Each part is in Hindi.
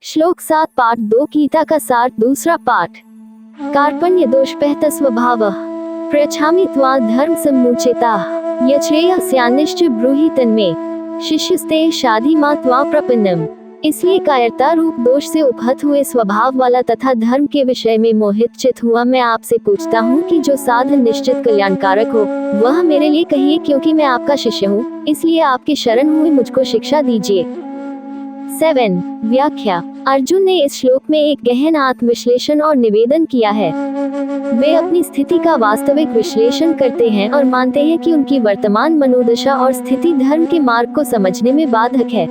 श्लोक 7 पाठ 2 गीता का सार दूसरा पाठ। कार्पण्य दोषपहत स्वभावः प्रयच्छामि त्वा धर्म सम्मुचिताः यच्छ्रेयस्यान्निश्च ब्रूहि तन्मे शिष्यस्ते शाधि मा त्वा प्रपन्नम। इसलिए कायरता रूप दोष से उपहत हुए स्वभाव वाला तथा धर्म के विषय में मोहित चित हुआ मैं आपसे पूछता हूँ कि जो साधन निश्चित कल्याणकारक हो वह मेरे लिए कहिए, क्योंकि मैं आपका शिष्य हूँ, इसलिए आपके शरण हुए मुझको शिक्षा दीजिए। 7 व्याख्या। अर्जुन ने इस श्लोक में एक गहन आत्मविश्लेषण और निवेदन किया है। वे अपनी स्थिति का वास्तविक विश्लेषण करते हैं और मानते हैं कि उनकी वर्तमान मनोदशा और स्थिति धर्म के मार्ग को समझने में बाधक है।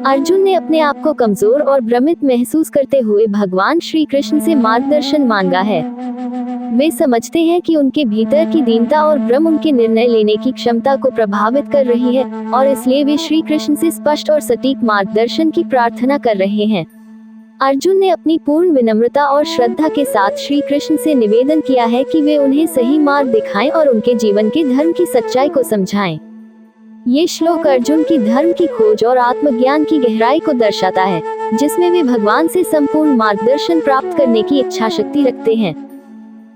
अर्जुन ने अपने आप को कमजोर और भ्रमित महसूस करते हुए भगवान श्री कृष्ण से मार्गदर्शन मांगा है। वे समझते हैं कि उनके भीतर की दीनता और भ्रम उनके निर्णय लेने की क्षमता को प्रभावित कर रही है और इसलिए वे श्री कृष्ण से स्पष्ट और सटीक मार्गदर्शन की प्रार्थना कर रहे हैं। अर्जुन ने अपनी पूर्ण विनम्रता और श्रद्धा के साथ श्री कृष्ण से निवेदन किया है कि वे उन्हें सही मार्ग दिखाएं और उनके जीवन के धर्म की सच्चाई को समझाएं। ये श्लोक अर्जुन की धर्म की खोज और आत्मज्ञान की गहराई को दर्शाता है, जिसमें वे भगवान से संपूर्ण मार्गदर्शन प्राप्त करने की इच्छा शक्ति रखते हैं।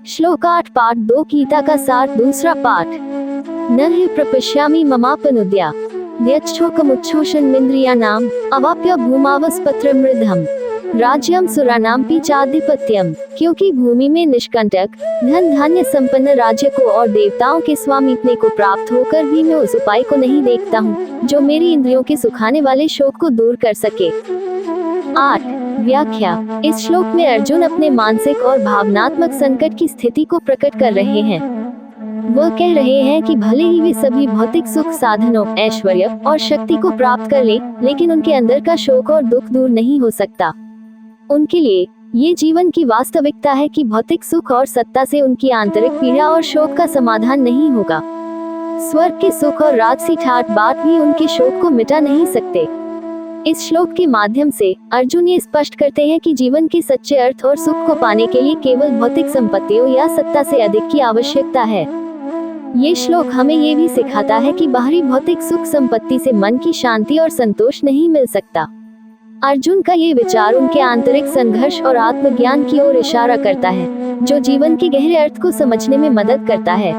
श्लोक 8 पाठ 2 गीता का सार दूसरा पाठ। न हि प्रपश्यामि ममापनुद्या यच्छोकमुच्छोषणमिन्द्रियाणाम् अवाप्य भूमावस्पत्र मृधम राज्यम सुराणामपि चाधिपत्यम। क्योंकि भूमि में निष्कंटक धन धान्य संपन्न राज्य को और देवताओं के स्वामित्व को प्राप्त होकर भी मैं उस उपाय को नहीं देखता हूँ जो मेरी इंद्रियों के सुखाने वाले शोक को दूर कर सके। 8 व्याख्या। इस श्लोक में अर्जुन अपने मानसिक और भावनात्मक संकट की स्थिति को प्रकट कर रहे हैं। वह कह रहे हैं कि भले ही वे सभी भौतिक सुख साधनों, ऐश्वर्य और शक्ति को प्राप्त कर लें, लेकिन उनके अंदर का शोक और दुख दूर नहीं हो सकता। उनके लिए ये जीवन की वास्तविकता है कि भौतिक सुख और सत्ता से उनकी आंतरिक पीड़ा और शोक का समाधान नहीं होगा। स्वर्ग के सुख और राजसी ठाट बाट भी उनके शोक को मिटा नहीं सकते। इस श्लोक के माध्यम से अर्जुन ये स्पष्ट करते हैं कि जीवन के सच्चे अर्थ और सुख को पाने के लिए केवल भौतिक संपत्तियों या सत्ता से अधिक की आवश्यकता है। ये श्लोक हमें ये भी सिखाता है कि बाहरी भौतिक सुख संपत्ति से मन की शांति और संतोष नहीं मिल सकता। अर्जुन का ये विचार उनके आंतरिक संघर्ष और आत्मज्ञान की ओर इशारा करता है, जो जीवन के गहरे अर्थ को समझने में मदद करता है।